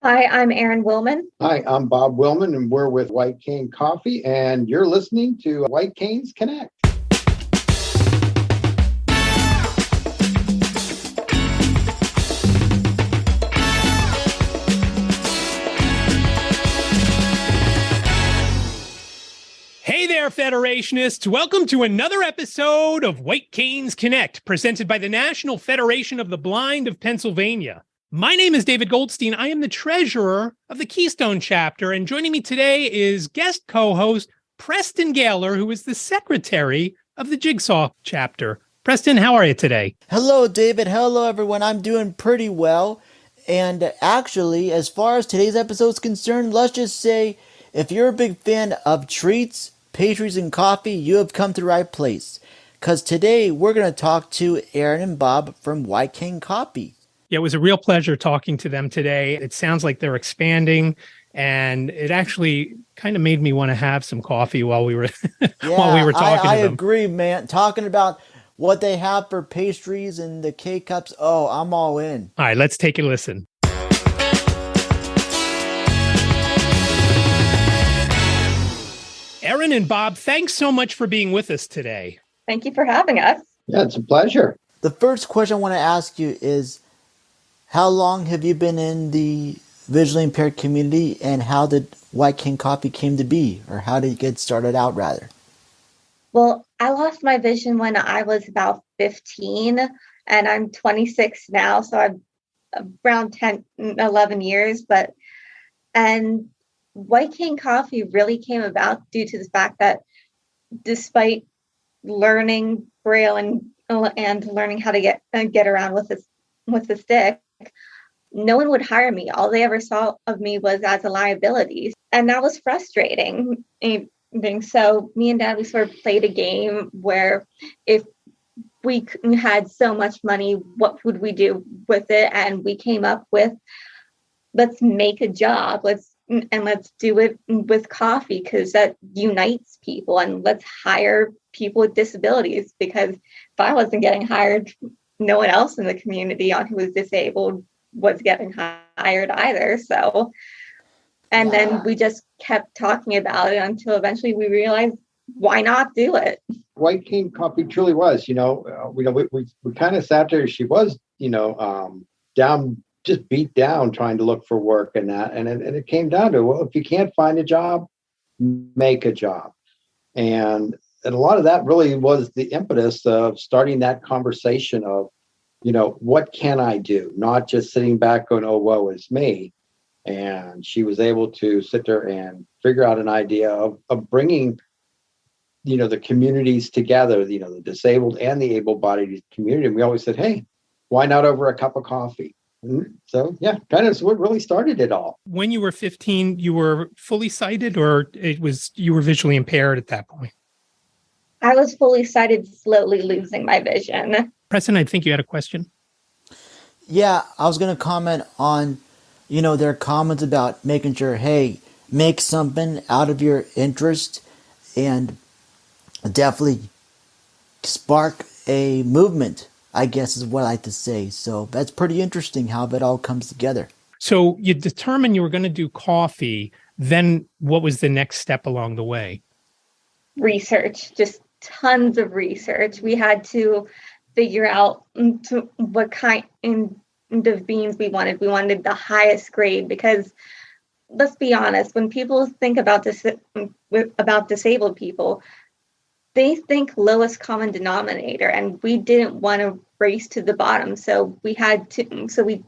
Hi, I'm Erin Willman. Hi, I'm Bob Willman, and we're with White Cane Coffee, and you're listening to White Canes Connect. Hey there, Federationists. Welcome to another episode of White Canes Connect, presented by the National Federation of the Blind of Pennsylvania. My name is David Goldstein. I am the treasurer of the Keystone chapter, and joining me today is guest co-host Preston Gaylor, who is the secretary of the Jigsaw chapter. Preston, how are you today? Hello, David. Hello, everyone. I'm doing pretty well. And actually, as far as today's episode is concerned, let's just say if you're a big fan of treats, pastries, and coffee, you have come to the right place. Because today we're going to talk to Erin and Bob from White Cane Coffee. Yeah, it was a real pleasure talking to them today. It sounds like they're expanding, and it actually kind of made me want to have some coffee while we were while we were talking I to them. agree, man. Talking about what they have for pastries and the K-Cups. Oh, I'm all in. All right, let's take a listen. Erin and Bob, thanks so much for being with us today. Thank you for having us. Yeah, it's a pleasure. The first question I want to ask you is, how long have you been in the visually impaired community, and how did White Cane Coffee came to be, or how did it get started out, rather? Well, I lost my vision when I was about 15, and I'm 26 now, so I'm around 10, 11 years. And White Cane Coffee really came about due to the fact that despite learning Braille and learning how to get around with the stick, no one would hire me. All they ever saw of me was as a liability. And that was frustrating. So me and Dad, we sort of played a game where if we had so much money, what would we do with it? And we came up with, let's make a job. Let's do it with coffee, because that unites people, and let's hire people with disabilities, because if I wasn't getting hired, no one else in the community who was disabled was getting hired either. So, and then we just kept talking about it until eventually we realized, why not do it? White Cane Coffee truly was, we kind of sat there. She was, down, just beat down, trying to look for work and that. And it came down to, well, if you can't find a job, make a job. And a lot of that really was the impetus of starting that conversation of, what can I do? Not just sitting back going, oh, woe is me. And she was able to sit there and figure out an idea of bringing, the communities together, the disabled and the able-bodied community. And we always said, hey, why not over a cup of coffee? And so, yeah, kind of what really started it all. When you were 15, you were fully sighted, or you were visually impaired at that point? I was fully sighted, slowly losing my vision. Preston, I think you had a question. Yeah, I was going to comment on, their comments about making sure, hey, make something out of your interest and definitely spark a movement, I guess is what I like to say. So that's pretty interesting how that all comes together. So you determined you were going to do coffee. Then what was the next step along the way? Research, just tons of research. We had to figure out what kind of beans we wanted. We wanted the highest grade, because let's be honest, when people think about disabled people, they think lowest common denominator, and we didn't want to race to the bottom. So we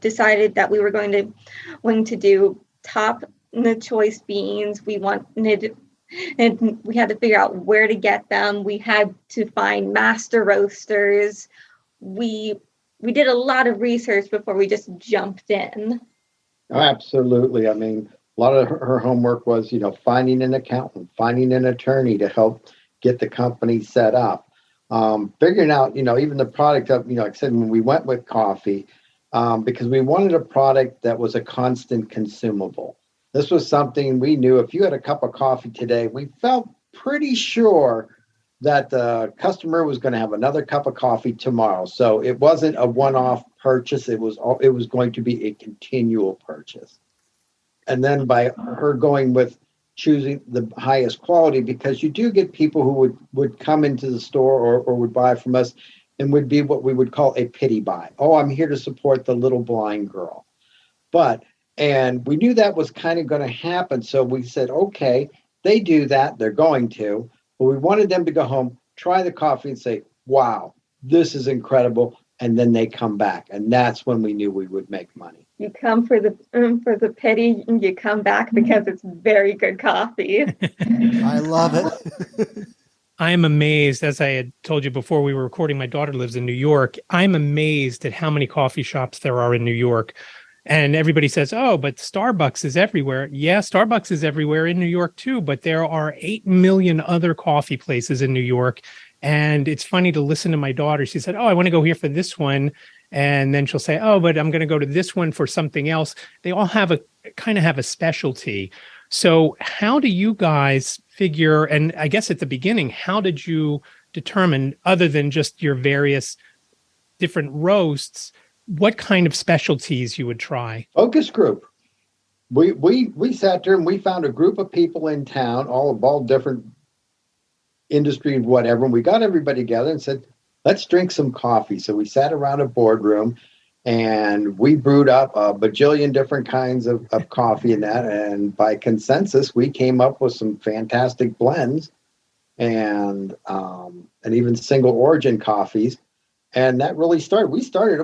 decided that we were going to do top choice beans. We wanted, and we had to figure out where to get them. We had to find master roasters. We did a lot of research before we just jumped in. Oh, absolutely. I mean, a lot of her homework was, finding an accountant, finding an attorney to help get the company set up, figuring out, even the product of, like I said, when we went with coffee, because we wanted a product that was a constant consumable. This was something we knew if you had a cup of coffee today, we felt pretty sure that the customer was going to have another cup of coffee tomorrow. So it wasn't a one-off purchase. It was going to be a continual purchase. and then by her going with choosing the highest quality, because you do get people who would come into the store or would buy from us and would be what we would call a pity buy. Oh, I'm here to support the little blind girl. And we knew that was kind of going to happen. So we said, okay, they do that. They're going to. But we wanted them to go home, try the coffee and say, wow, this is incredible. And then they come back. And that's when we knew we would make money. You come for the pity, and you come back because it's very good coffee. I love it. I am amazed, as I had told you before we were recording, my daughter lives in New York. I'm amazed at how many coffee shops there are in New York. And everybody says, oh, but Starbucks is everywhere. Yeah, Starbucks is everywhere in New York too, but there are 8 million other coffee places in New York. And it's funny to listen to my daughter. She said, oh, I want to go here for this one. And then she'll say, oh, but I'm going to go to this one for something else. They all have a specialty. So how do you guys figure, and I guess at the beginning, how did you determine, other than just your various different roasts, what kind of specialties you would try? Focus group. We sat there and we found a group of people in town, all different industry and whatever. And we got everybody together and said, let's drink some coffee. So we sat around a boardroom and we brewed up a bajillion different kinds of coffee and that. And by consensus, we came up with some fantastic blends and even single origin coffees. And that really started.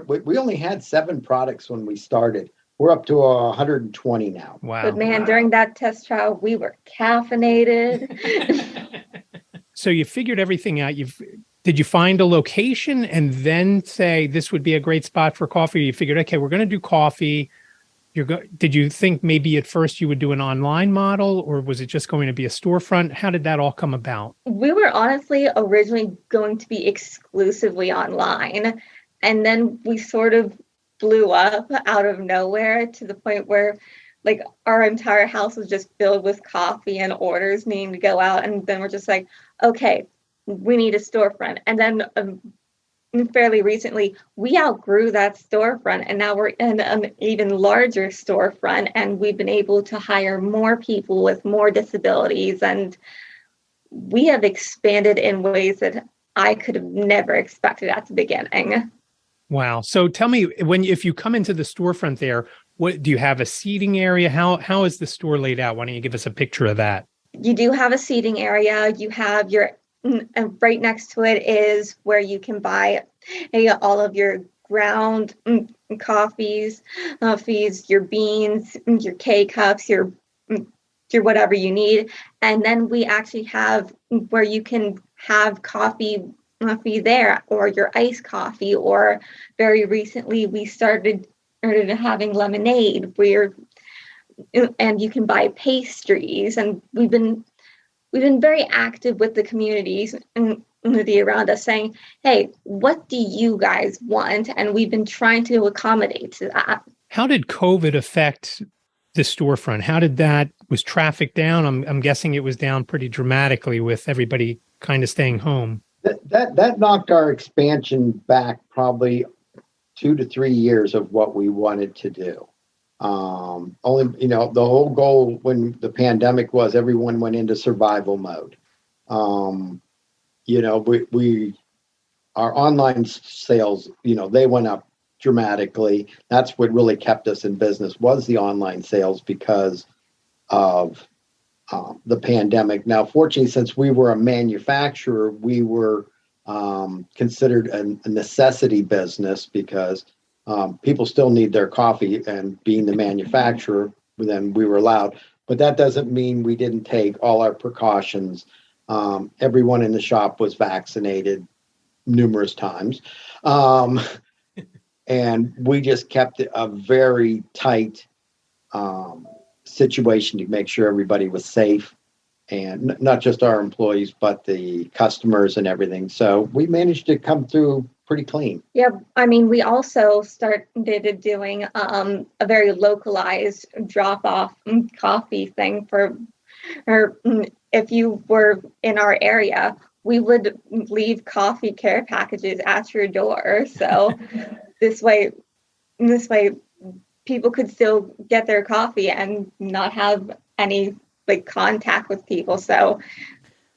We only had 7 products when we started. We're up to 120 now. Wow. But man, during that test trial, we were caffeinated. So you figured everything out. Did you find a location and then say this would be a great spot for coffee? Or you figured, okay, we're going to do coffee. Did you think maybe at first you would do an online model, or was it just going to be a storefront? How did that all come about? We were honestly originally going to be exclusively online. And then we sort of blew up out of nowhere to the point where like our entire house was just filled with coffee and orders needing to go out. And then we're just like, okay, we need a storefront. And then fairly recently, we outgrew that storefront and now we're in an even larger storefront, and we've been able to hire more people with more disabilities, and we have expanded in ways that I could have never expected at the beginning. Wow. So tell me, if you come into the storefront there, what do you have, a seating area? How is the store laid out? Why don't you give us a picture of that? You do have a seating area. You have right next to it is where you can buy all of your ground coffees, your beans, your K-cups, your whatever you need. And then we actually have where you can have coffee there, or your iced coffee, or very recently we started having lemonade and you can buy pastries. And we've been very active with the communities and around us saying, hey, what do you guys want? And we've been trying to accommodate to that. How did COVID affect the storefront? Was traffic down? I'm guessing it was down pretty dramatically with everybody kind of staying home. That knocked our expansion back probably 2 to 3 years of what we wanted to do. Only, the whole goal when the pandemic was everyone went into survival mode. Our online sales, they went up dramatically. That's what really kept us in business, was the online sales because of the pandemic. Now, fortunately, since we were a manufacturer, we were considered a necessity business because people still need their coffee, and being the manufacturer, then we were allowed. But that doesn't mean we didn't take all our precautions. Everyone in the shop was vaccinated numerous times. And we just kept a very tight situation to make sure everybody was safe, and not just our employees, but the customers and everything. So we managed to come through pretty clean. Yeah, I mean, we also started doing a very localized drop-off coffee thing if you were in our area, we would leave coffee care packages at your door. So this way people could still get their coffee and not have any like contact with people. So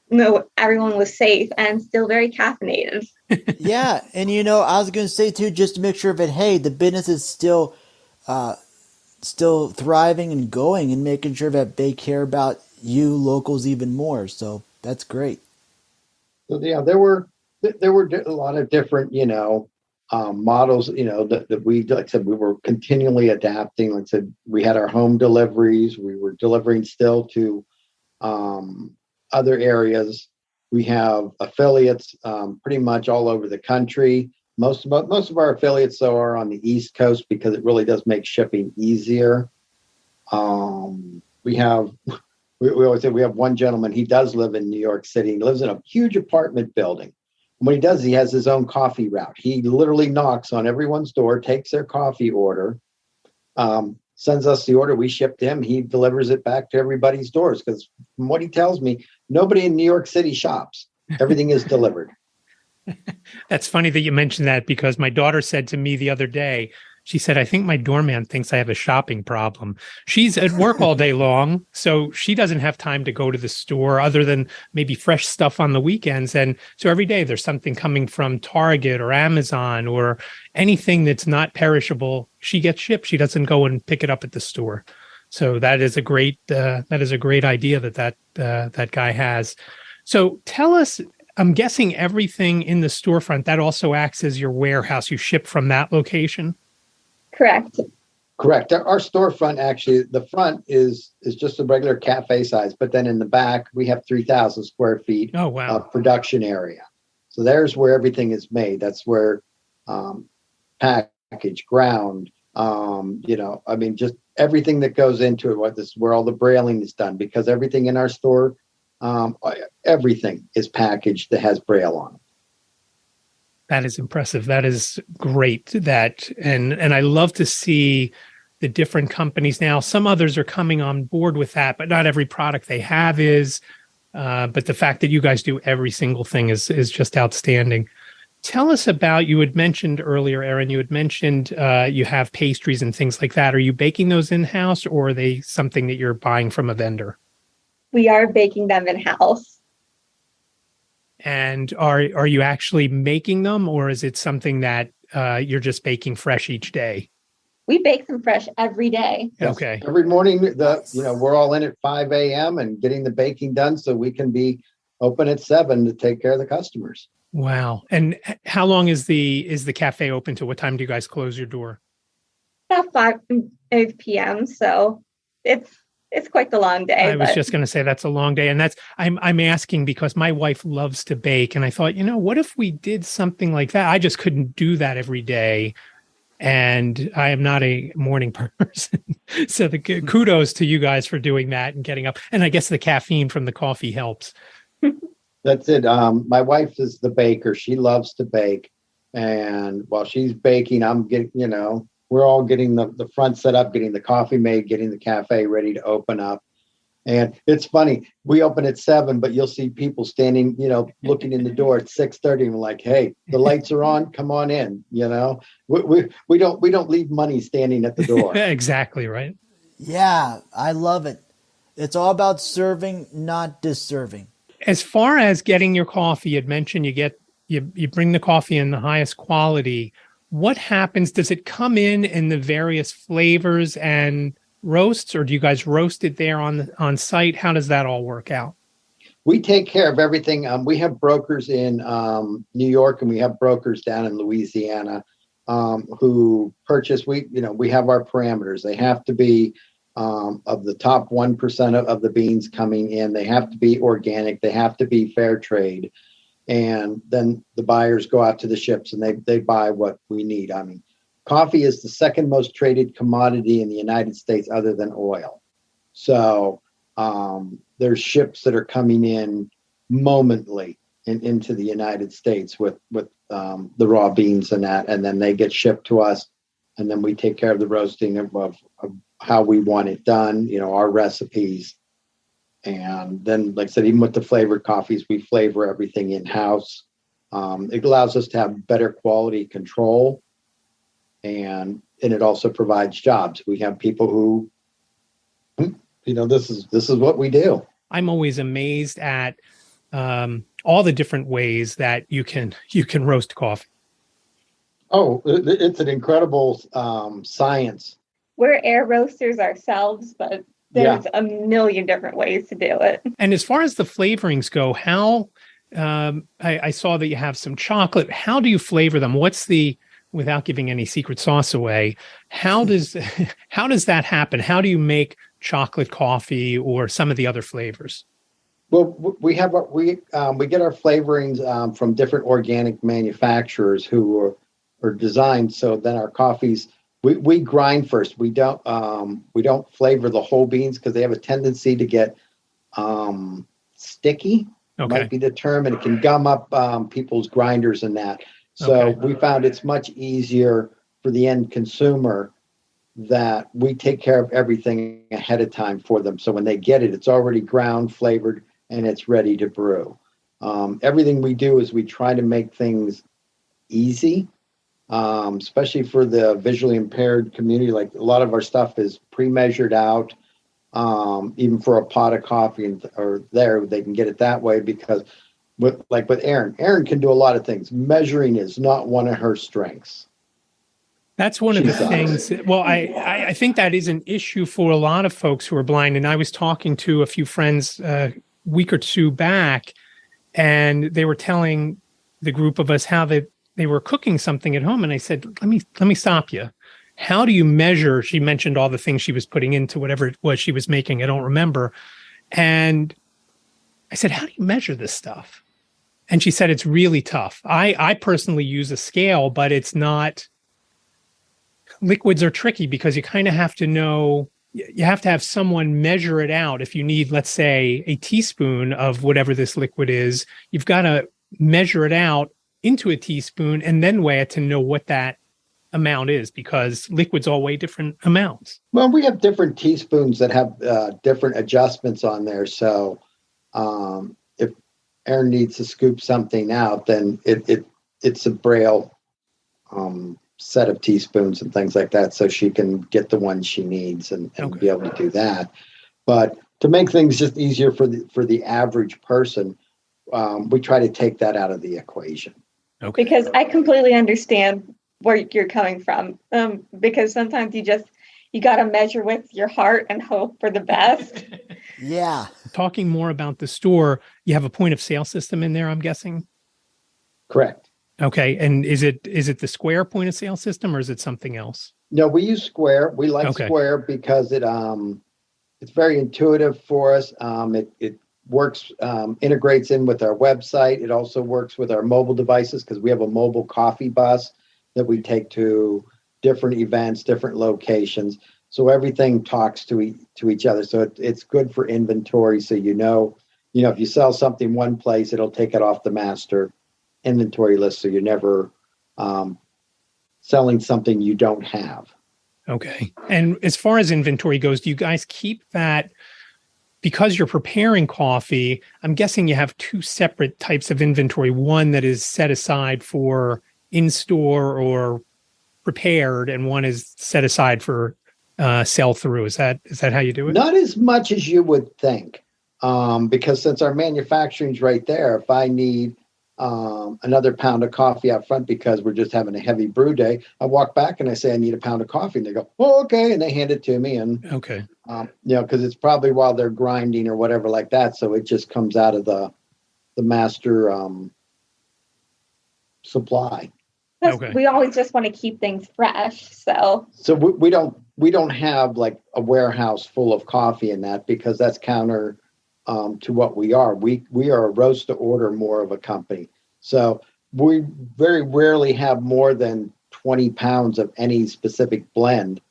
no, everyone was safe and still very caffeinated. Yeah, and I was going to say too, just to make sure that hey, the business is still thriving and going, and making sure that they care about you locals even more. So that's great. So yeah, there were a lot of different, models, that we, like I said, we were continually adapting. Like I said, we had our home deliveries. We were delivering still to other areas. We have affiliates pretty much all over the country. Most of our affiliates, though, are on the East Coast because it really does make shipping easier. We always say we have one gentleman. He does live in New York City. He lives in a huge apartment building. And what he does, he has his own coffee route. He literally knocks on everyone's door, takes their coffee order, sends us the order. We ship to him. He delivers it back to everybody's doors because from what he tells me, nobody in New York City shops. Everything is delivered. That's funny that you mentioned that, because my daughter said to me the other day, she said, I think my doorman thinks I have a shopping problem. She's at work all day long, so she doesn't have time to go to the store other than maybe fresh stuff on the weekends. And so every day there's something coming from Target or Amazon or anything that's not perishable. She gets shipped. She doesn't go and pick it up at the store. So that is a great idea that guy has. So tell us, I'm guessing everything in the storefront that also acts as your warehouse. You ship from that location? Correct. Our storefront, actually, the front is just a regular cafe size, but then in the back we have 3,000 square feet of production area. So there's where everything is made. That's where package, ground, just everything that goes into it. This is where all the brailing is done, because everything in our store, everything is packaged that has braille on it. That is impressive. That is great. And I love to see the different companies now. Some others are coming on board with that, but not every product they have is. But the fact that you guys do every single thing is just outstanding. Tell us about, you had mentioned earlier, Erin, you have pastries and things like that. Are you baking those in-house, or are they something that you're buying from a vendor? We are baking them in-house. And are you actually making them, or is it something that you're just baking fresh each day? We bake them fresh every day. Yes. Okay. Every morning, we're all in at 5 a.m. and getting the baking done so we can be open at 7 to take care of the customers. Wow. And how long is the cafe open to? What time do you guys close your door? About 5 p.m. So it's quite the long day. I was just going to say that's a long day. And I'm asking because my wife loves to bake. And I thought, what if we did something like that? I just couldn't do that every day. And I am not a morning person. So the kudos to you guys for doing that and getting up. And I guess the caffeine from the coffee helps. That's it. My wife is the baker. She loves to bake. And while she's baking, I'm getting, we're all getting the front set up, getting the coffee made, getting the cafe ready to open up. And it's funny, we open at 7, but you'll see people standing, looking in the door at 6:30 and we're like, hey, the lights are on, come on in. We don't leave money standing at the door. Exactly, right? Yeah, I love it. It's all about serving, not disserving. As far as getting your coffee, you'd mentioned you bring the coffee in the highest quality. What happens? Does it come in the various flavors and roasts, or do you guys roast it there on site? How does that all work out? We take care of everything. We have brokers in New York, and we have brokers down in Louisiana who purchase. We have our parameters. They have to be of the top 1% of the beans coming in. They have to be organic. They have to be fair trade. And then the buyers go out to the ships and they buy what we need. I mean, coffee is the second most traded commodity in the United States other than oil. So there's ships that are coming in momently into the United States with the raw beans and that, and then they get shipped to us, and then we take care of the roasting of how we want it done, our recipes. And then, like I said, even with the flavored coffees, we flavor everything in-house. It allows us to have better quality control. And it also provides jobs. We have people who, this is what we do. I'm always amazed at all the different ways that you can roast coffee. Oh, it's an incredible science. We're air roasters ourselves, but there's a million different ways to do it. And as far as the flavorings go, how I saw that you have some chocolate. How do you flavor them? Without giving any secret sauce away, how does that happen? How do you make chocolate coffee or some of the other flavors? Well, we get our flavorings from different organic manufacturers who are designed so then our coffees we grind first. We don't flavor the whole beans because they have a tendency to get sticky. Okay. Might be the term, and it can gum up people's grinders and that. So we found it's much easier for the end consumer that we take care of everything ahead of time for them. So when they get it, it's already ground, flavored, and it's ready to brew. Everything we do is we try to make things easy, especially for the visually impaired community. Like a lot of our stuff is pre-measured out, even for a pot of coffee, they can get it that way because with Erin can do a lot of things. Measuring is not one of her strengths. That's one of the things. Well, I think that is an issue for a lot of folks who are blind. And I was talking to a few friends a week or two back, and they were telling the group of us how they were cooking something at home. And I said, let me stop you. How do you measure? She mentioned all the things she was putting into whatever it was she was making. I don't remember. And I said, how do you measure this stuff? And she said, it's really tough. I personally use a scale, but it's not. Liquids are tricky because you kind of have to know, you have to have someone measure it out. If you need, let's say, a teaspoon of whatever this liquid is, you've got to measure it out into a teaspoon and then weigh it to know what that amount is, because liquids all weigh different amounts. Well, we have different teaspoons that have different adjustments on there. So if Erin needs to scoop something out, then it's a braille set of teaspoons and things like that, so she can get the one she needs and be able to do that. But to make things just easier for the average person, we try to take that out of the equation. Okay. Because I completely understand where you're coming from. Because sometimes you got to measure with your heart and hope for the best. Yeah. Talking more about the store, you have a point of sale system in there, I'm guessing? Correct. Okay. And is it the Square point of sale system or is it something else? No, we use Square. We like Square because it's very intuitive for us. It works, integrates in with our website. It also works with our mobile devices because we have a mobile coffee bus that we take to different events, different locations. So everything talks to each other. So it's good for inventory. So if you sell something one place, it'll take it off the master inventory list. So you're never selling something you don't have. Okay. And as far as inventory goes, do you guys keep that? Because you're preparing coffee, I'm guessing you have two separate types of inventory. One that is set aside for in-store or prepared, and one is set aside for sell-through. Is that how you do it? Not as much as you would think, because since our manufacturing's right there, if I need another pound of coffee out front because we're just having a heavy brew day, I walk back and I say I need a pound of coffee, and they go, "Oh, okay," and they hand it to me. And okay, because it's probably while they're grinding or whatever like that, so it just comes out of the master supply. Okay. We always just want to keep things fresh, so we don't have like a warehouse full of coffee in that, because that's counter to what we are. We are a roast to order more of a company. So we very rarely have more than 20 pounds of any specific blend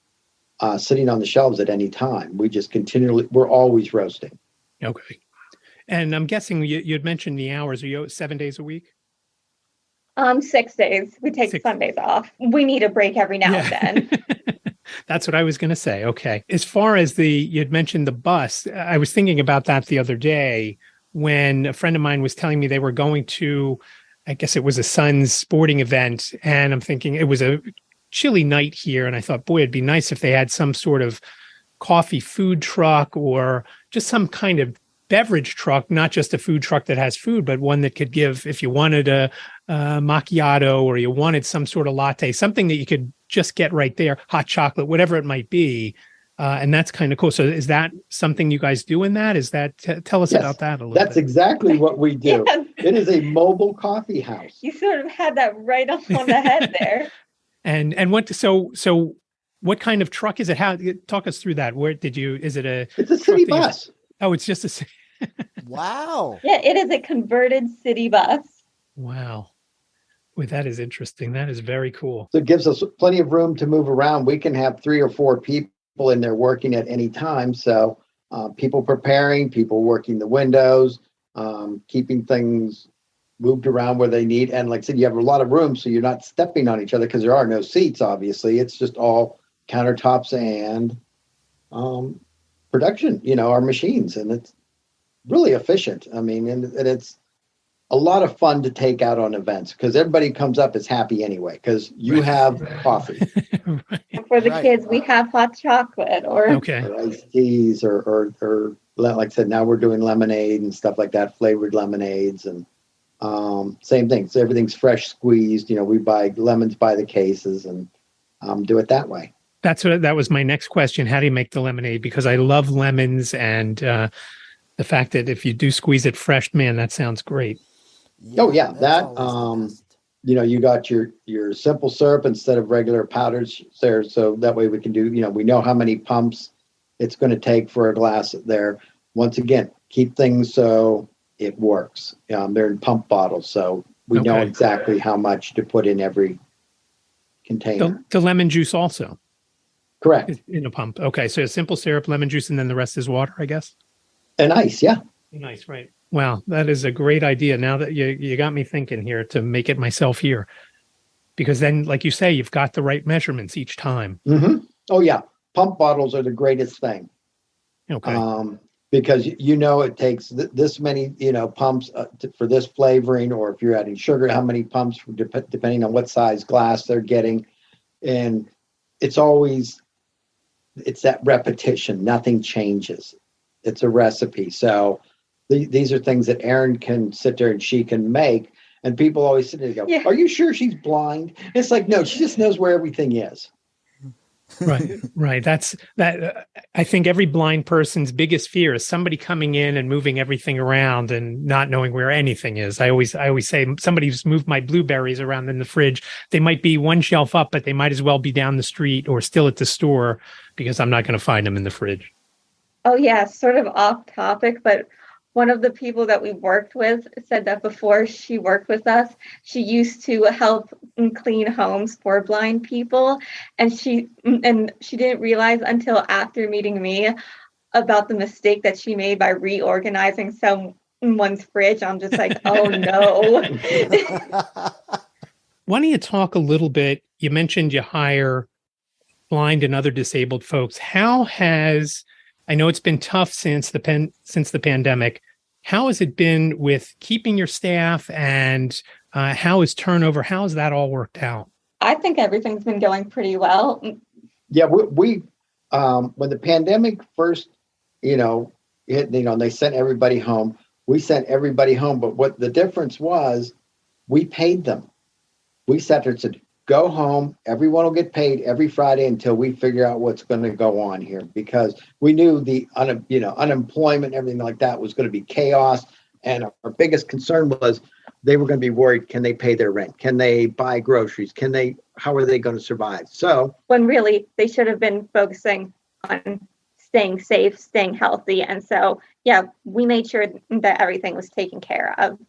sitting on the shelves at any time. We just we're always roasting. Okay. And I'm guessing you had mentioned the hours. Are you 7 days a week? 6 days. We take Sundays off. We need a break every now and then. That's what I was going to say. Okay. As far as you'd mentioned the bus, I was thinking about that the other day when a friend of mine was telling me they were going to, I guess it was a son's sporting event. And I'm thinking it was a chilly night here, and I thought, boy, it'd be nice if they had some sort of coffee food truck or just some kind of beverage truck, not just a food truck that has food, but one that could give, if you wanted a macchiato or you wanted some sort of latte, something that you could just get right there, hot chocolate, whatever it might be. And that's kind of cool. So is that something you guys do in that? Is that, tell us about that a little bit. That's exactly what we do. Yes. It is a mobile coffee house. You sort of had that right on the head there. And so what kind of truck is it? How, talk us through that. Where did you, is it It's a city bus. Oh, it's just a Wow. Yeah, it is a converted city bus. Wow. Well, that is interesting. That is very cool. So it gives us plenty of room to move around. We can have 3 or 4 people in there working at any time. So people preparing, people working the windows, keeping things moved around where they need. And like I said, you have a lot of room, so you're not stepping on each other because there are no seats, obviously. It's just all countertops and production, our machines. And it's really efficient. I mean, and it's a lot of fun to take out on events because everybody comes up is happy anyway because you have coffee. Right. And for the kids, we have hot chocolate or iced teas or like I said, now we're doing lemonade and stuff like that, flavored lemonades and same thing. So everything's fresh squeezed. We buy lemons by the cases and do it that way. That was my next question. How do you make the lemonade? Because I love lemons and the fact that if you do squeeze it fresh, man, that sounds great. Yeah, that you got your simple syrup instead of regular powders there, so that way we can do we know how many pumps it's going to take for a glass there. Once again, keep things so it works. They're in pump bottles, so we know exactly how much to put in every container. The lemon juice also, correct, in a pump. Okay, so a simple syrup, lemon juice, and then the rest is water, I guess. And ice, yeah. Nice, right. Wow, that is a great idea. Now that you got me thinking here to make it myself here. Because then, like you say, you've got the right measurements each time. Mm-hmm. Oh, yeah. Pump bottles are the greatest thing. Okay. Because it takes this many, pumps for this flavoring, or if you're adding sugar, how many pumps, depending on what size glass they're getting. And it's that repetition. Nothing changes. It's a recipe. So these are things that Erin can sit there and she can make. And people always sit there and go, Are you sure she's blind? And it's like, no, she just knows where everything is. Right. That's that. I think every blind person's biggest fear is somebody coming in and moving everything around and not knowing where anything is. I always say somebody's moved my blueberries around in the fridge. They might be one shelf up, but they might as well be down the street or still at the store because I'm not going to find them in the fridge. Oh, yeah, sort of off topic, but one of the people that we worked with said that before she worked with us, she used to help clean homes for blind people. And she didn't realize until after meeting me about the mistake that she made by reorganizing someone's fridge. I'm just like, oh, no. Why don't you talk a little bit? You mentioned you hire blind and other disabled folks. I know it's been tough since the pandemic. How has it been with keeping your staff and how is turnover? How has that all worked out? I think everything's been going pretty well. Yeah, we when the pandemic first, hit, they sent everybody home. We sent everybody home, but what the difference was, we paid them. We sat there and said, go home. Everyone will get paid every Friday until we figure out what's going to go on here, because we knew the unemployment, everything like that was going to be chaos. And our biggest concern was they were going to be worried. Can they pay their rent? Can they buy groceries? How are they going to survive? So when really they should have been focusing on staying safe, staying healthy. And so, yeah, we made sure that everything was taken care of.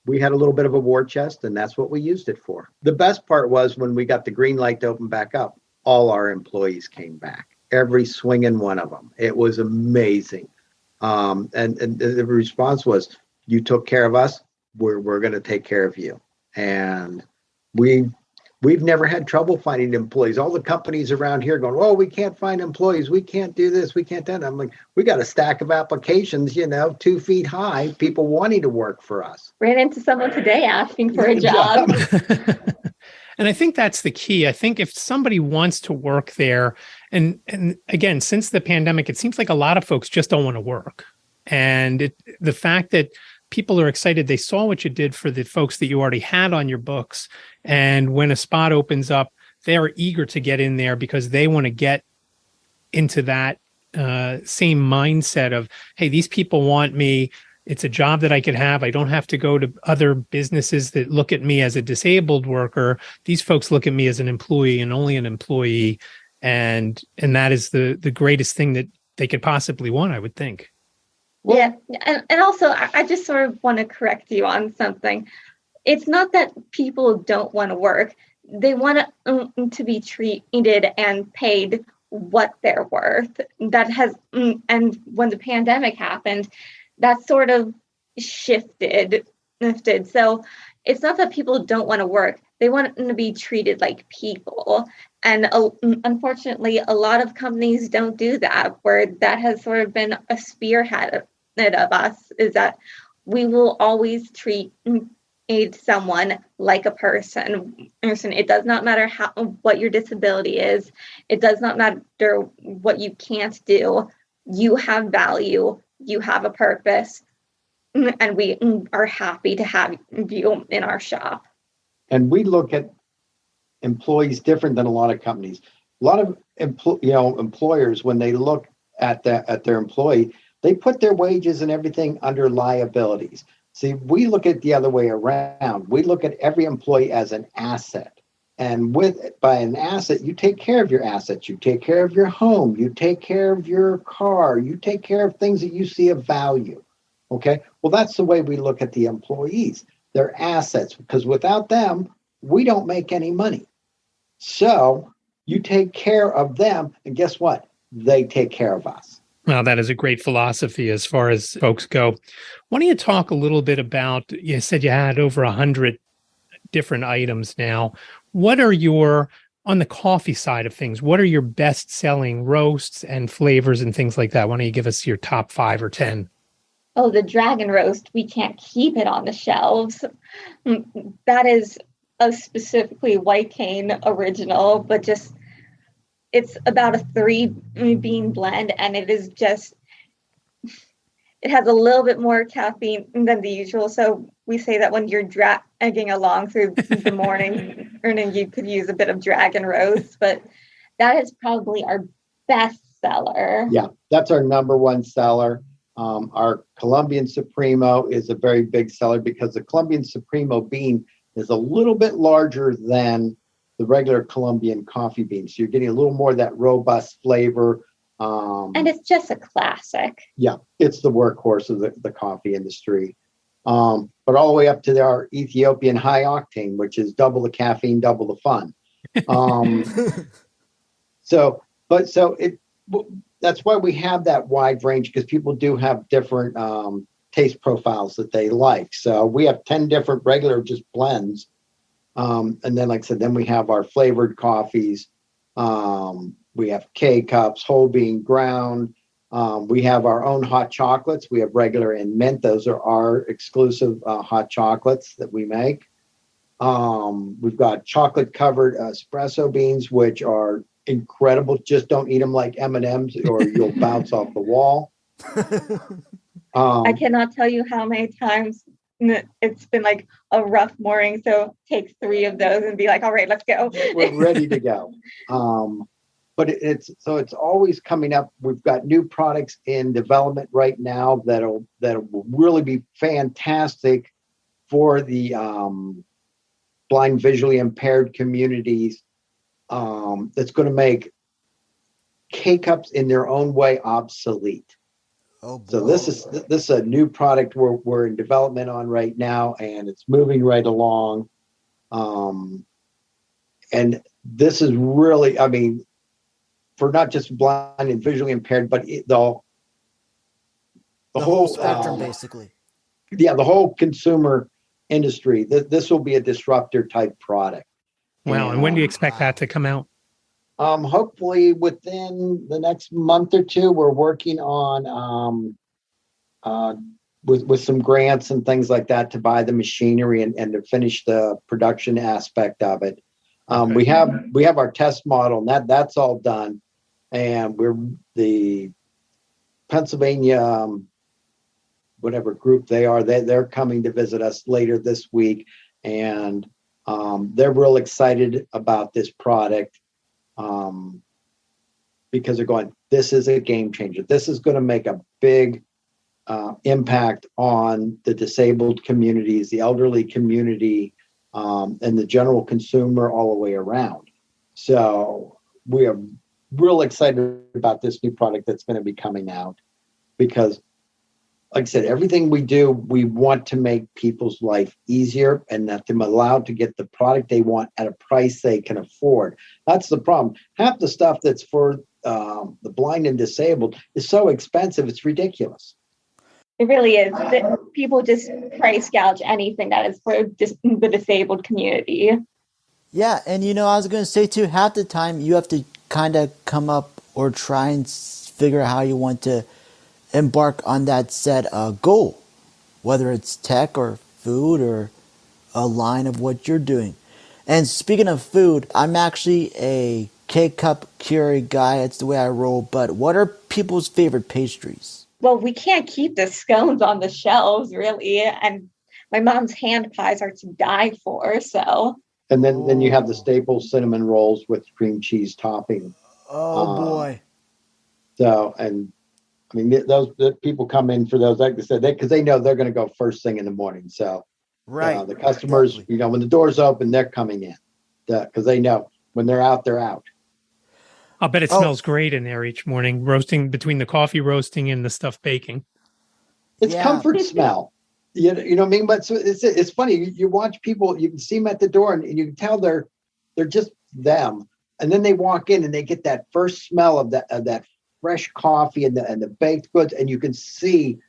We had a little bit of a war chest, and that's what we used it for. The best part was when we got the green light to open back up, all our employees came back, every swinging one of them. It was amazing. And the response was, you took care of us, we're going to take care of you. And we've never had trouble finding employees. All the companies around here going, oh, we can't find employees. We can't do this. We can't do that. I'm like, we got a stack of applications, 2 feet high, people wanting to work for us. Ran into someone today asking for a job. And I think that's the key. I think if somebody wants to work there, and again, since the pandemic, it seems like a lot of folks just don't want to work. And the fact that people are excited, they saw what you did for the folks that you already had on your books. And when a spot opens up, they're eager to get in there because they want to get into that same mindset of, hey, these people want me. It's a job that I could have. I don't have to go to other businesses that look at me as a disabled worker. These folks look at me as an employee and only an employee. And that is the greatest thing that they could possibly want, I would think. Yeah. And also, I just sort of want to correct you on something. It's not that people don't want to work. They want to be treated and paid what they're worth. And when the pandemic happened, that sort of shifted. So it's not that people don't want to work. They want to be treated like people. And unfortunately, a lot of companies don't do that, where that has sort of been a spearhead of us, is that we will always treat someone like a person. It does not matter what your disability is. It does not matter what you can't do. You have value. You have a purpose, and we are happy to have you in our shop. And we look at employees different than a lot of companies. A lot of employers, when they look at their employee, they put their wages and everything under liabilities. See, we look at the other way around. We look at every employee as an asset. And by an asset, you take care of your assets. You take care of your home. You take care of your car. You take care of things that you see of value. Okay? Well, that's the way we look at the employees. They're assets, because without them, we don't make any money. So you take care of them, and guess what? They take care of us. Well, that is a great philosophy as far as folks go. Why don't you talk a little bit about, you said you had over 100 different items now. What are on the coffee side of things, what are your best selling roasts and flavors and things like that? Why don't you give us your top 5 or 10? Oh, the dragon roast, we can't keep it on the shelves. That is a specifically White Cane original, but just, it's about a 3-bean blend, and it is just, it has a little bit more caffeine than the usual. So we say that when you're dragging along through the morning, you could use a bit of dragon roast, but that is probably our best seller. Yeah, that's our number one seller. Our Colombian Supremo is a very big seller because the Colombian Supremo bean is a little bit larger than the regular Colombian coffee bean. So you're getting a little more of that robust flavor. And it's just a classic. Yeah, it's the workhorse of the coffee industry. But all the way up to our Ethiopian high octane, which is double the caffeine, double the fun. That's why we have that wide range, because people do have different taste profiles that they like. So we have 10 different regular just blends. And then, like I said, then we have our flavored coffees. We have K-cups, whole bean, ground. We have our own hot chocolates. We have regular and mint. Those are our exclusive hot chocolates that we make. We've got chocolate-covered espresso beans, which are incredible. Just don't eat them like M&Ms or you'll bounce off the wall. I cannot tell you how many times it's been like a rough morning. So take 3 of those and be like, all right, let's go. We're ready to go. But it's always coming up. We've got new products in development right now that'll really be fantastic for the blind, visually impaired communities. That's going to make K-cups in their own way obsolete. Oh, boy. So this is a new product we're in development on right now, and it's moving right along. And this is really, I mean, for not just blind and visually impaired, but the whole spectrum, basically. Yeah, the whole consumer industry. This will be a disruptor type product. Wow. And when do you expect that to come out? Hopefully within the next month or two. We're working on with some grants and things like that to buy the machinery and to finish the production aspect of it. We have our test model, and that's all done, and we're the Pennsylvania whatever group they are. They're coming to visit us later this week, and they're real excited about this product because they're going, this is a game changer. This is going to make a big impact on the disabled communities, the elderly community, and the general consumer all the way around. So we are real excited about this new product that's going to be coming out because, like I said, everything we do, we want to make people's life easier and that them allowed to get the product they want at a price they can afford. That's the problem. Half the stuff that's for the blind and disabled is so expensive, it's ridiculous. It really is. People just price gouge anything that is for the disabled community. Yeah, and I was going to say too, half the time you have to kind of come up or try and figure out how you want to embark on that set goal, whether it's tech or food or a line of what you're doing. And speaking of food, I'm actually a K-Cup Keurig guy. It's the way I roll. But what are people's favorite pastries? Well, we can't keep the scones on the shelves, really. And my mom's hand pies are to die for, so. And then you have the staple cinnamon rolls with cream cheese topping. Oh, boy. So, and I mean, the people come in for those, like I said, because they know they're going to go first thing in the morning. So, right. The customers, exactly. When the doors open, they're coming in because they know when they're out, they're out. I'll bet it smells great in there each morning, roasting between the coffee roasting and the stuff baking. It's comfort smell. You know what I mean? But it's funny. You watch people, you can see them at the door and you can tell they're just them. And then they walk in and they get that first smell of that fresh coffee and the baked goods. And you can see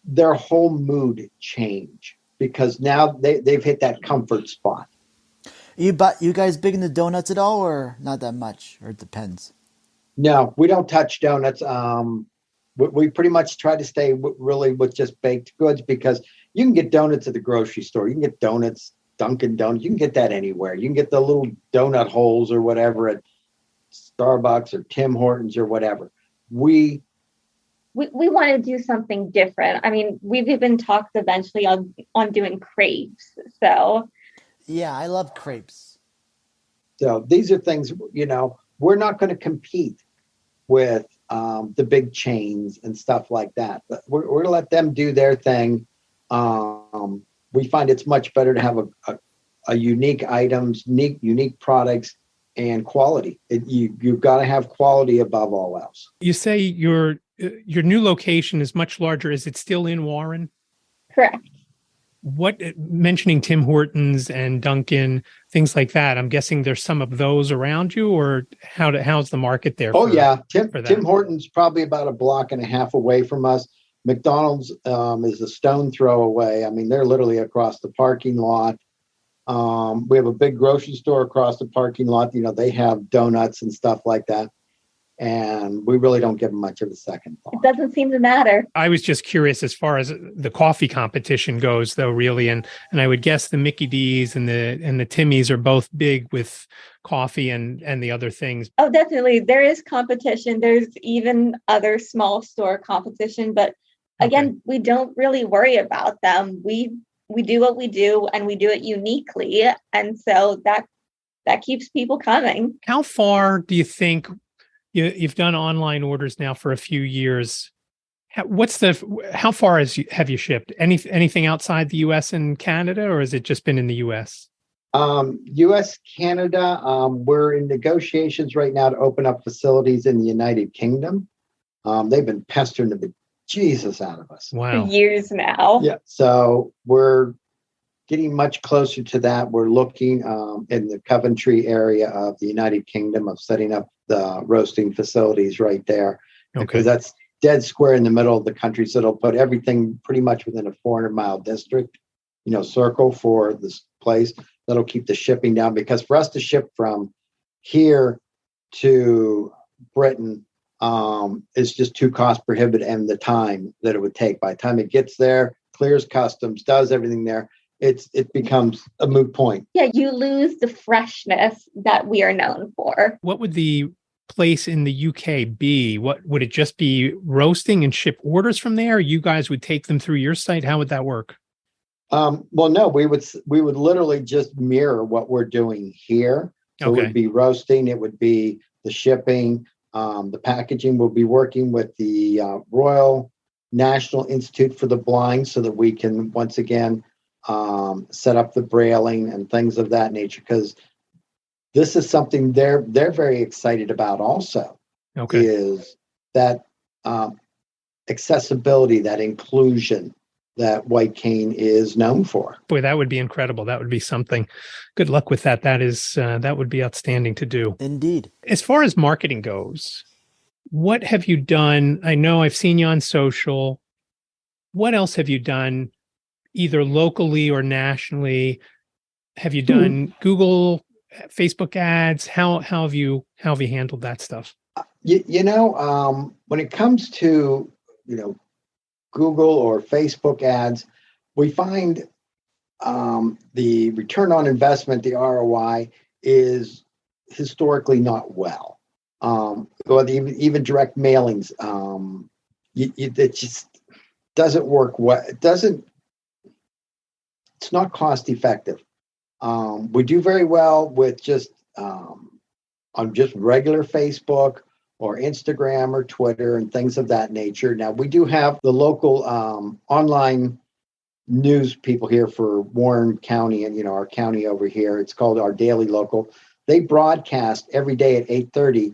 their whole mood change because now they've hit that comfort spot. You guys big into donuts at all or not that much? Or it depends? No, we don't touch donuts. We pretty much try to stay really with just baked goods because you can get donuts at the grocery store. You can get donuts, Dunkin' Donuts. You can get that anywhere. You can get the little donut holes or whatever at Starbucks or Tim Hortons or whatever. We want to do something different. I mean, we've even talked eventually on doing crepes. So. Yeah, I love crepes. So these are things, we're not going to compete with the big chains and stuff like that. But we're going to let them do their thing. We find it's much better to have a unique items, unique products, and quality. You've got to have quality above all else. You say your new location is much larger. Is it still in Warren? Correct. Mentioning Tim Hortons and Dunkin', things like that, I'm guessing there's some of those around you, or how's the market there? Tim Hortons probably about a block and a half away from us. McDonald's is a stone throw away. I mean, they're literally across the parking lot. We have a big grocery store across the parking lot. They have donuts and stuff like that. And we really don't give them much of a second thought. It doesn't seem to matter. I was just curious as far as the coffee competition goes, though, really. And I would guess the Mickey D's and the Timmy's are both big with coffee and the other things. Oh, definitely. There is competition. There's even other small store competition. But again, we don't really worry about them. We do what we do and we do it uniquely. And so that keeps people coming. How far do you think you've done online orders now for a few years? How far have you shipped? Anything outside the U.S. and Canada, or has it just been in the U.S.? U.S., Canada. We're in negotiations right now to open up facilities in the United Kingdom. They've been pestering the Jesus out of us. Wow. For years now. Yeah. So we're getting much closer to that. We're looking in the Coventry area of the United Kingdom of setting up the roasting facilities right there. Because that's dead square in the middle of the country. So it'll put everything pretty much within a 400-mile district, circle for this place. That'll keep the shipping down, because for us to ship from here to Britain is just too cost prohibitive, and the time that it would take by the time it gets there, clears customs, does everything there. it becomes a moot point. Yeah, you lose the freshness that we are known for. What would the place in the UK be? What would it just be, roasting and ship orders from there? You guys would take them through your site? How would that work? Well, no, we would literally just mirror what we're doing here. So Okay. It would be roasting, it would be the shipping, the packaging. We'll be working with the Royal National Institute for the Blind so that we can once again set up the brailing and things of that nature, because this is something they're very excited about also. Okay. Is that accessibility, that inclusion that White Cane is known for. Boy, that would be incredible. That would be something. Good luck with that. That would be outstanding to do. Indeed. As far as marketing goes, what have you done? I know I've seen you on social. What else have you done, either locally or nationally? Have you done Google, Facebook ads? How have you handled that stuff? When it comes to Google or Facebook ads, we find the return on investment, the ROI, is historically not well. Or even direct mailings, it just doesn't work well. It's not cost effective. We do very well with just on just regular Facebook or Instagram or Twitter and things of that nature. Now, we do have the local online news people here for Warren County and, our county over here. It's called Our Daily Local. They broadcast every day at 8:30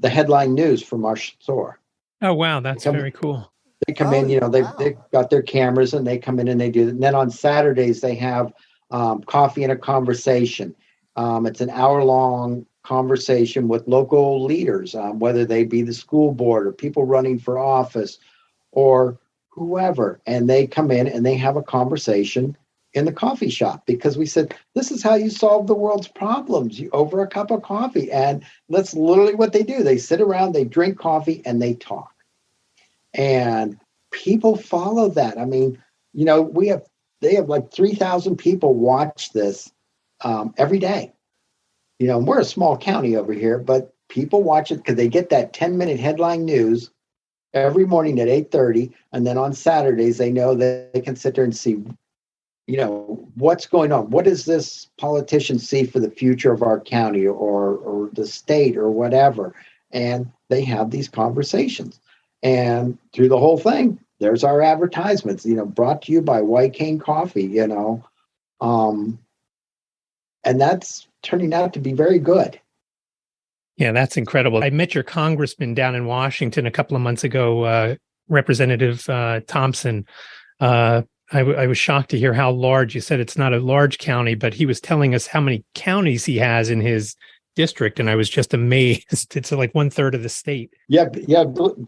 the headline news from our store. Oh, wow. That's very cool. They come in, they've got their cameras and they come in and they do it. And then on Saturdays, they have Coffee and a Conversation. It's an hour-long conversation with local leaders, whether they be the school board or people running for office or whoever. And they come in and they have a conversation in the coffee shop, because we said, this is how you solve the world's problems, over a cup of coffee. And that's literally what they do. They sit around, they drink coffee, and they talk. And people follow that. I mean, they have like 3,000 people watch this every day. We're a small county over here, but people watch it because they get that 10-minute headline news every morning at 8:30. And then on Saturdays, they know that they can sit there and see, what's going on. What does this politician see for the future of our county or the state or whatever? And they have these conversations. And through the whole thing, there's our advertisements, brought to you by White Cane Coffee, and that's turning out to be very good. Yeah, that's incredible. I met your congressman down in Washington a couple of months ago, Representative Thompson. I was shocked to hear how large, you said it's not a large county, but he was telling us how many counties he has in his district, and I was just amazed. It's like 1/3 of the state. Yeah.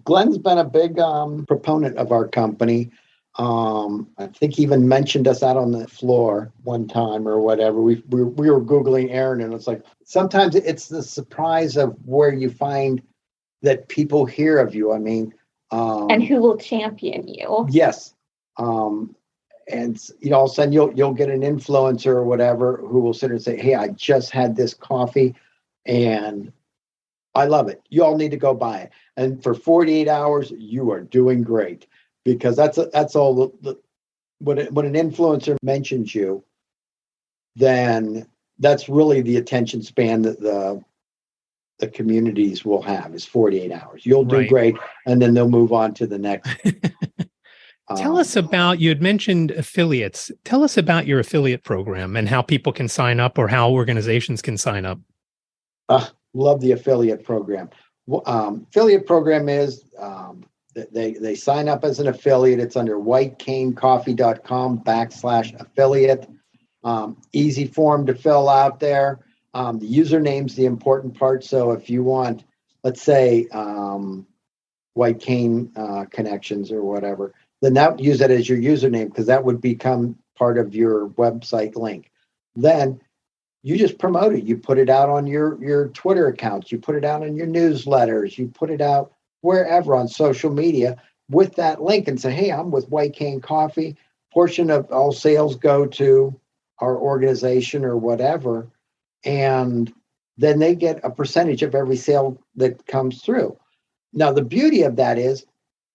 Glenn's been a big proponent of our company. I think he even mentioned us out on the floor one time or whatever. We were Googling Erin, and it's like, sometimes it's the surprise of where you find that people hear of you. I mean, and who will champion you. Yes. And all of a sudden you'll get an influencer or whatever who will sit and say, hey, I just had this coffee and I love it. You all need to go buy it. And for 48 hours, you are doing great, because that's all. When an influencer mentions you, then that's really the attention span that the communities will have, is 48 hours. You'll do great, and then they'll move on to the next. Tell us about, you had mentioned affiliates. Tell us about your affiliate program and how people can sign up, or how organizations can sign up. Love the affiliate program. Affiliate program is they sign up as an affiliate. It's under whitecanecoffee.com/affiliate. Easy form to fill out there. The username's the important part. So if you want, let's say, White Cane Connections or whatever, then use that as your username, because that would become part of your website link. Then you just promote it. You put it out on your Twitter accounts. You put it out in your newsletters. You put it out wherever on social media with that link and say, hey, I'm with White Cane Coffee. portion of all sales go to our organization or whatever, and then they get a percentage of every sale that comes through. Now, the beauty of that is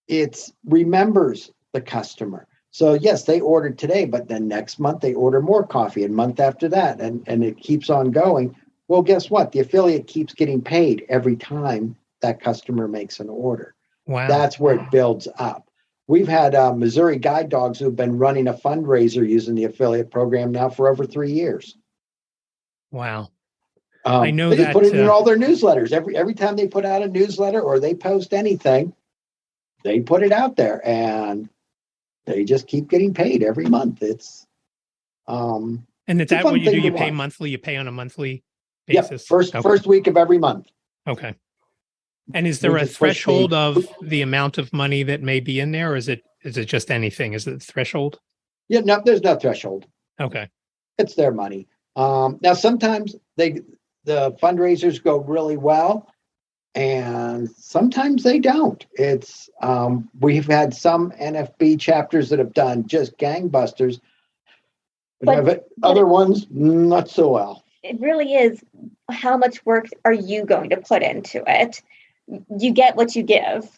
it remembers the customer. So yes, they ordered today, but then next month they order more coffee, and month after that, and it keeps on going. Well, guess what? The affiliate keeps getting paid every time that customer makes an order. Wow. That's where it builds up. We've had Missouri guide dogs who've been running a fundraiser using the affiliate program now for over 3 years. Wow. I know they that just put it in all their newsletters. Every time they put out a newsletter or they post anything, they put it out there, and they just keep getting paid every month. It's and is that what you do? You pay monthly? You pay on a monthly basis? Yeah, first week of every month. Okay. And is there a threshold of the amount of money that may be in there, or is it just anything? Is it a threshold? Yeah, no, there's no threshold. Okay. It's their money. Now, sometimes the fundraisers go really well, and sometimes they don't. It's we've had some NFB chapters that have done just gangbusters, but other ones not so well. It really is, how much work are you going to put into it? You get what you give.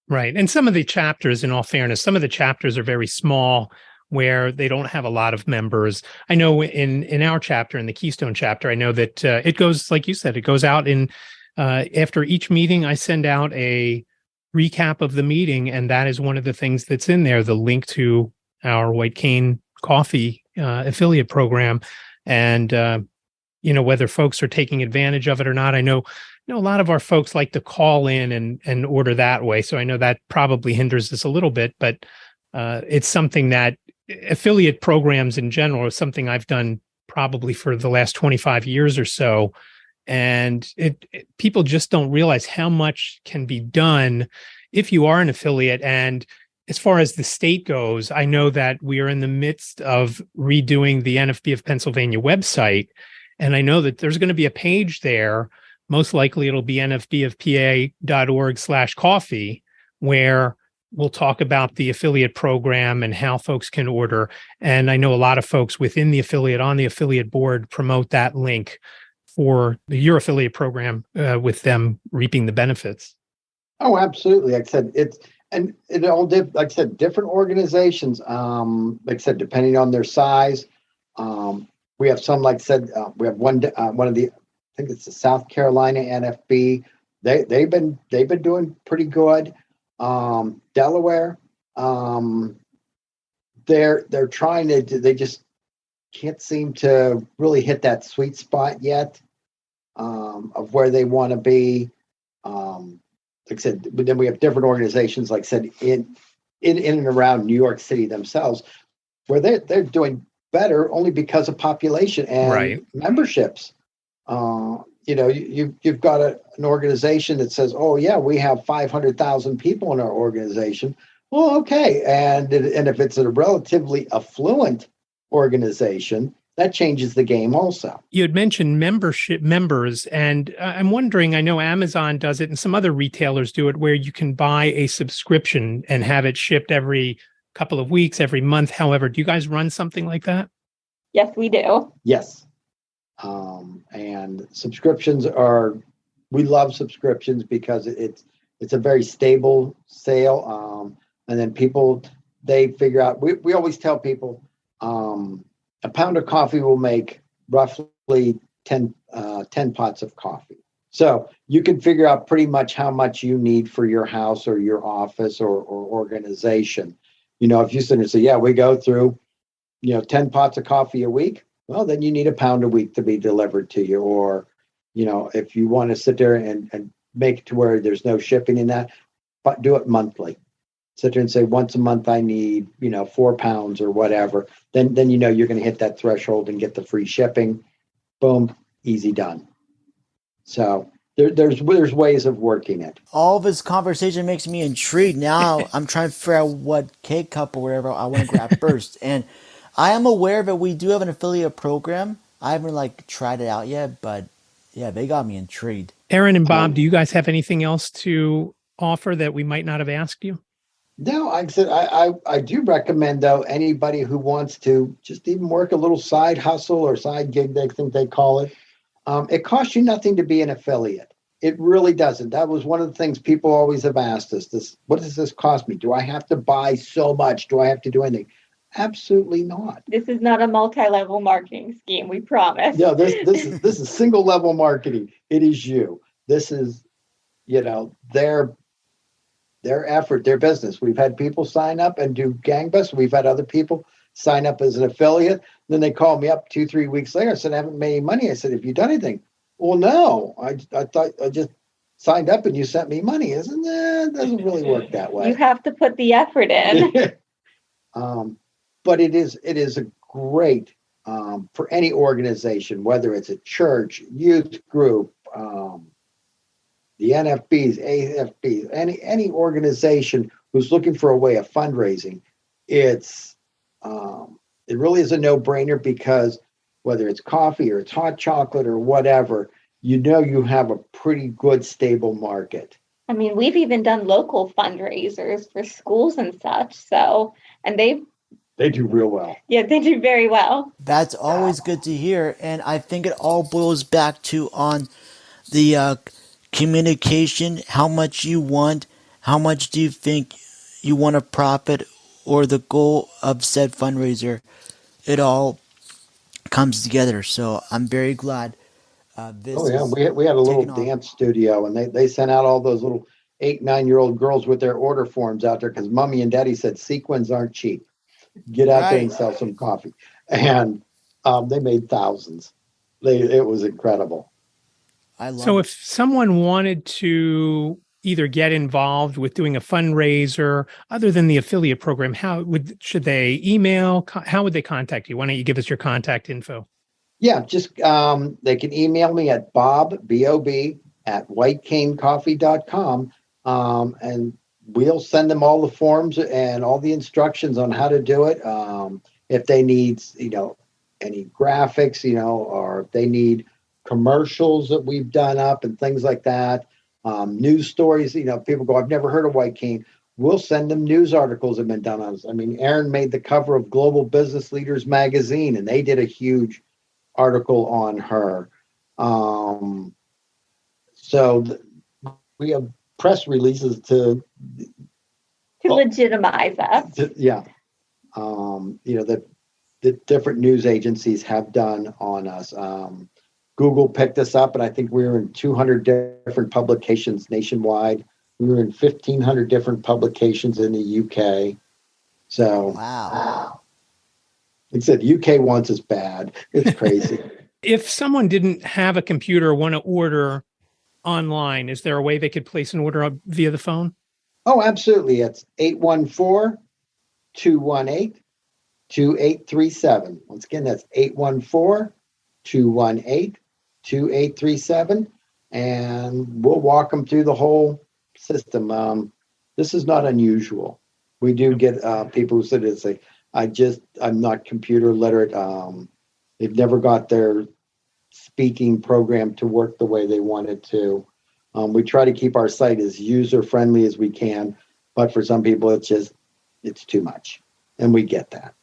Right. And some of the chapters, in all fairness, some of the chapters are very small, where they don't have a lot of members. I know in our chapter, in the Keystone chapter, I know that it goes, like you said, it goes out in after each meeting. I send out a recap of the meeting, and that is one of the things that's in there, the link to our White Cane Coffee affiliate program. And, whether folks are taking advantage of it or not. I know a lot of our folks like to call in and order that way. So I know that probably hinders us a little bit, but it's something that affiliate programs in general is something I've done probably for the last 25 years or so. And people just don't realize how much can be done if you are an affiliate. And as far as the state goes, I know that we are in the midst of redoing the NFB of Pennsylvania website. And I know that there's going to be a page there. Most likely it'll be nfbofpa.org/coffee, where we'll talk about the affiliate program and how folks can order. And I know a lot of folks within the affiliate, on the affiliate board, promote that link for your affiliate program, with them reaping the benefits. Oh, absolutely. Like I said, it all like I said, different organizations, like I said, depending on their size. We have some, like I said, we have one of the, I think it's the South Carolina NFB. They've been doing pretty good. Delaware, they're trying to, they just can't seem to really hit that sweet spot yet, of where they want to be. Like I said, but then we have different organizations, like I said, in and around New York City themselves, where they're doing better only because of population and memberships. You've got an organization that says, oh yeah, we have 500,000 people in our organization. Well, okay. And if it's a relatively affluent organization, that changes the game also. You had mentioned members, and I'm wondering, I know Amazon does it and some other retailers do it, where you can buy a subscription and have it shipped every couple of weeks, every month. However, do you guys run something like that? Yes, we do. Yes. And subscriptions we love subscriptions because it's a very stable sale. And then people, they figure out, we always tell people, a pound of coffee will make roughly 10 pots of coffee. So you can figure out pretty much how much you need for your house or your office or organization. If you sit and say, yeah, we go through, 10 pots of coffee a week, well, then you need a pound a week to be delivered to you. Or, if you want to sit there and make it to where there's no shipping in that, but do it monthly. Sit there and say, once a month I need, 4 pounds or whatever. Then you're going to hit that threshold and get the free shipping. Boom, easy done. So there's ways of working it. All of this conversation makes me intrigued. Now I'm trying to figure out what cake cup or whatever I want to grab first. And I am aware that we do have an affiliate program. I haven't tried it out yet, but yeah, they got me intrigued. Erin and Bob, do you guys have anything else to offer that we might not have asked you? No, like I said, I do recommend, though, anybody who wants to just even work a little side hustle or side gig, they think they call it. It costs you nothing to be an affiliate. It really doesn't. That was one of the things people always have asked us. What does this cost me? Do I have to buy so much? Do I have to do anything? Absolutely not. This is not a multi-level marketing scheme, we promise. No, this is single level marketing. It is you. This is, their effort, their business. We've had people sign up and do gangbusters. We've had other people sign up as an affiliate. Then they call me up 2-3 weeks later and said, I haven't made any money. I said, have you done anything? Well, no, I thought I just signed up and you sent me money. Isn't that? It doesn't really work that way. You have to put the effort in. But it is a great for any organization, whether it's a church, youth group, the NFBs, AFBs, any organization who's looking for a way of fundraising. It really is a no-brainer, because whether it's coffee or it's hot chocolate or whatever, you have a pretty good stable market. I mean, we've even done local fundraisers for schools and such. So, and they do real well. Yeah, they do very well. That's always good to hear. And I think it all boils back to on the communication, how much you want, how much do you think you want to profit, or the goal of said fundraiser. It all comes together. So I'm very glad this we had a little dance studio, and they sent out all those little 8-9-year-old girls with their order forms out there, because mommy and daddy said sequins aren't cheap. Get out there and sell some coffee. And they made thousands. It was incredible. So if someone wanted to either get involved with doing a fundraiser other than the affiliate program, should they email? How would they contact you? Why don't you give us your contact info? Yeah, just they can email me at bob, at whitecanecoffee.com, and we'll send them all the forms and all the instructions on how to do it. If they need, any graphics, or if they need commercials that we've done up and things like that, news stories, people go, I've never heard of White Cane. We'll send them news articles that have been done on us. I mean, Erin made the cover of Global Business Leaders magazine, and they did a huge article on her. So we have press releases to legitimize us. That the different news agencies have done on us. Google picked us up, and I think we were in 200 different publications nationwide. We were in 1,500 different publications in the UK. So, wow. Like I said, the UK wants us bad. It's crazy. If someone didn't have a computer or want to order online, is there a way they could place an order via the phone? Oh, absolutely. It's 814-218-2837. Once again, that's 814-218-2837. And we'll walk them through the whole system. This is not unusual. We do get people who say, I'm not computer literate. They've never got their speaking program to work the way they want it to. We try to keep our site as user-friendly as we can, but for some people, it's too much. And we get that.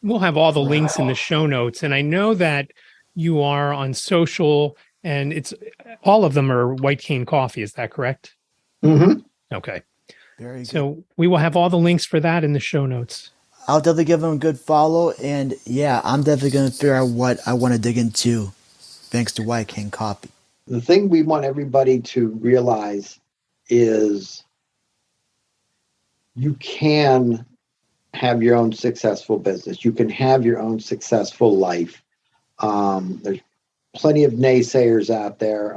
We'll have all the links in the show notes. And I know that you are on social, and all of them are White Cane Coffee. Is that correct? Mm-hmm. Okay. Very good. So we will have all the links for that in the show notes. I'll definitely give them a good follow. And yeah, I'm definitely going to figure out what I want to dig into thanks to White Cane Coffee. The thing we want everybody to realize is you can have your own successful business. You can have your own successful life. There's plenty of naysayers out there.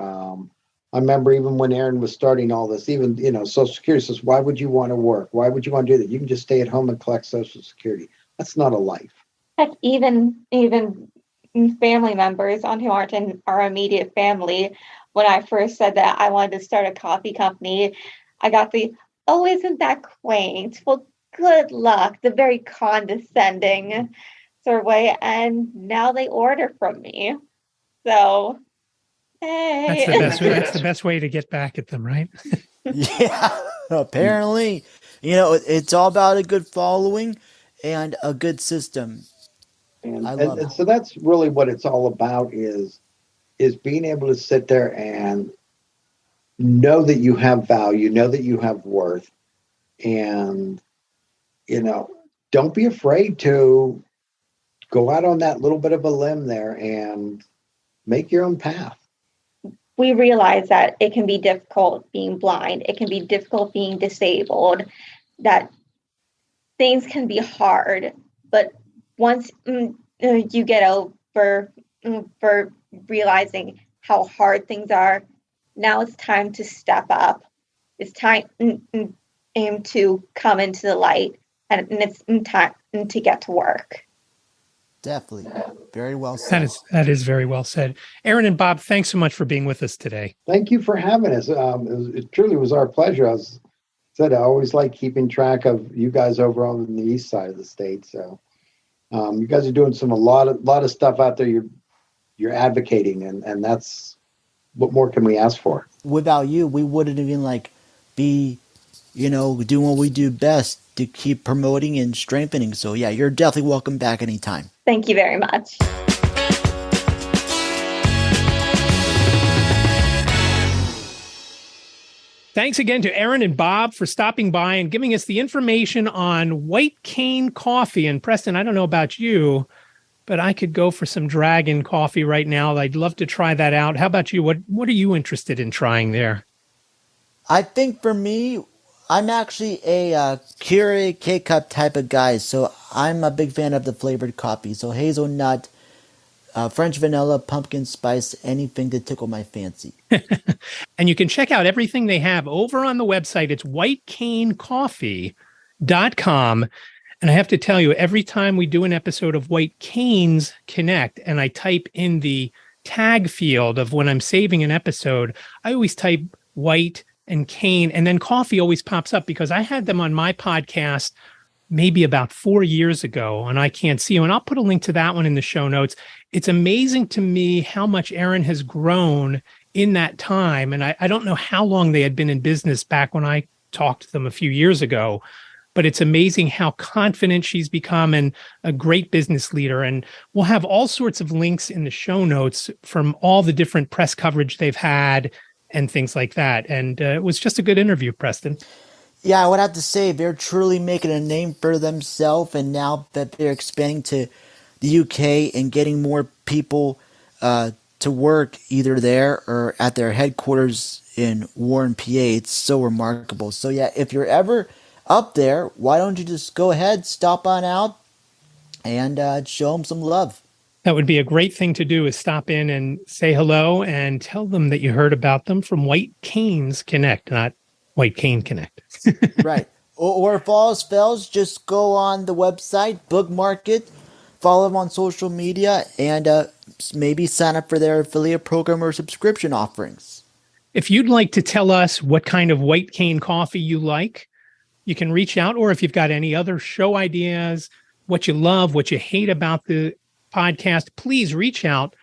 I remember even when Erin was starting all this, even, Social Security says, why would you want to work? Why would you want to do that? You can just stay at home and collect Social Security. That's not a life. Heck, even family members who aren't in our immediate family, when I first said that I wanted to start a coffee company, I got isn't that quaint? Well, good luck. The very condescending sort of way. And now they order from me. So, hey. That's the best way to get back at them, right? Yeah, apparently. It's all about a good following and a good system. I love And it. so that's really what it's all about is being able to sit there and know that you have value, know that you have worth, and you know, don't be afraid to go out on that little bit of a limb there and make your own path. We realize that it can be difficult being blind. It can be difficult being disabled, that things can be hard. But once you get over for realizing how hard things are, now it's time to step up. It's time to come into the light, and it's time to get to work. Definitely. Very well said. That is very well said. Erin and Bob, thanks so much for being with us today. Thank you for having us. It truly was our pleasure. As I said, I always like keeping track of you guys over on the east side of the state. So you guys are doing a lot of stuff out there. You're advocating, and that's what more can we ask for? Without you, we wouldn't even be, doing what we do best to keep promoting and strengthening. So yeah, you're definitely welcome back anytime. Thank you very much. Thanks again to Erin and Bob for stopping by and giving us the information on White Cane Coffee. And Preston, I don't know about you, but I could go for some dragon coffee right now. I'd love to try that out. How about you? What are you interested in trying there? I think for me, I'm actually a Keurig K-Cup type of guy, so I'm a big fan of the flavored coffee. So hazelnut, French vanilla, pumpkin spice, anything to tickle my fancy. And you can check out everything they have over on the website. It's whitecanecoffee.com. And I have to tell you, every time we do an episode of White Canes Connect and I type in the tag field of when I'm saving an episode, I always type white and cane, and then coffee always pops up because I had them on my podcast maybe about 4 years ago on I Can't See You. And I'll put a link to that one in the show notes. It's amazing to me how much Erin has grown in that time. And I don't know how long they had been in business back when I talked to them a few years ago, but it's amazing how confident she's become and a great business leader. And we'll have all sorts of links in the show notes from all the different press coverage they've had and things like that. And it was just a good interview, Preston. Yeah, I would have to say they're truly making a name for themselves, and now that they're expanding to the UK and getting more people to work either there or at their headquarters in Warren, PA, it's so remarkable. So yeah, if you're ever up there, why don't you just go ahead, stop on out, and show them some love. That would be a great thing to do, is stop in and say hello and tell them that you heard about them from White Canes Connect, not White Cane Connect. Right. Or if all else fails, just go on the website, bookmark it, follow them on social media, and maybe sign up for their affiliate program or subscription offerings. If you'd like to tell us what kind of White Cane coffee you like, you can reach out. Or if you've got any other show ideas, what you love, what you hate about the podcast, please reach out.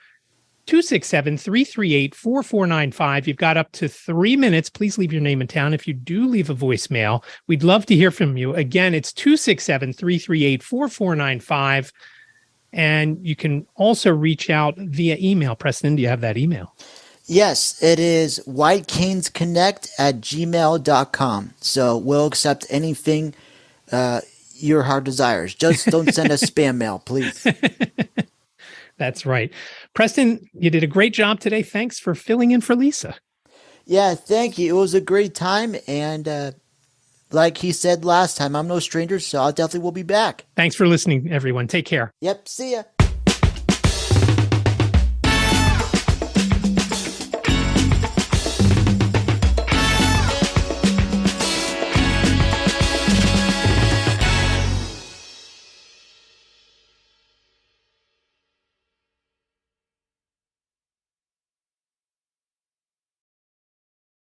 267-338-4495. You've got up to 3 minutes. Please leave your name and town. If you do leave a voicemail, we'd love to hear from you. Again, it's 267-338-4495. And you can also reach out via email. Preston, do you have that email? Yes, it is whitecanesconnect@gmail.com. So we'll accept anything your heart desires. Just don't send us spam mail, please. That's right. Preston, you did a great job today. Thanks for filling in for Lisa. Yeah, thank you. It was a great time. And like he said last time, I'm no stranger, so I definitely will be back. Thanks for listening, everyone. Take care. Yep, see ya.